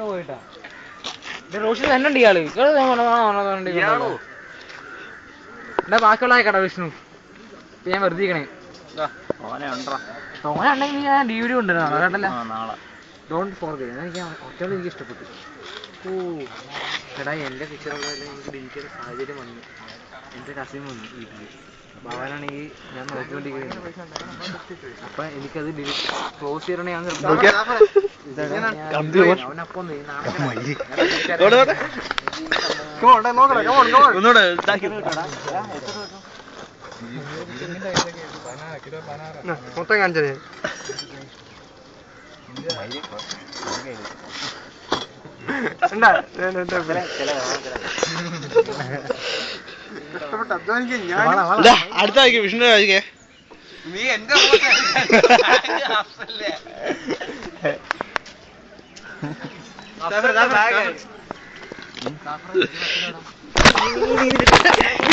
പോയിട്ടാ റോഷിൽ തന്നെ ഉണ്ട് ഇയാള് എന്താ ബാക്കിയുള്ള കേട്ടാ വിഷ്ണു ഞാൻ വെറുതെ തോനെ ഉണ്ടെങ്കിൽ ഞാൻ DVD കൊണ്ടുവരണം കേട്ടല്ലേ ഡോണ്ട് ഫോർഗെറ്റ് എനിക്ക് ഒറ്റയോളം എനിക്ക് ഇഷ്ടപ്പെട്ടു. ഓ എടാ എൻ്റെ പിക്ചറുള്ളതെല്ലാം എനിക്ക് ഡിലീറ്റ് ചെയ്യുന്ന സാഹചര്യം വന്നു. എൻ്റെ കസിൻ വന്നു വീട്ടിൽ. അപ്പോൾ അവനാണെങ്കിൽ ഞാൻ നോക്കിക്കൊണ്ടിരിക്കുന്നത്. അപ്പം എനിക്കത് ക്ലോസ് ചെയ്യണേ ഞാൻ അവനപ്പം മൊത്തം കാണിച്ചത് അടുത്ത വിഷ്ണു കഴിക്കേ നീ എന്റെ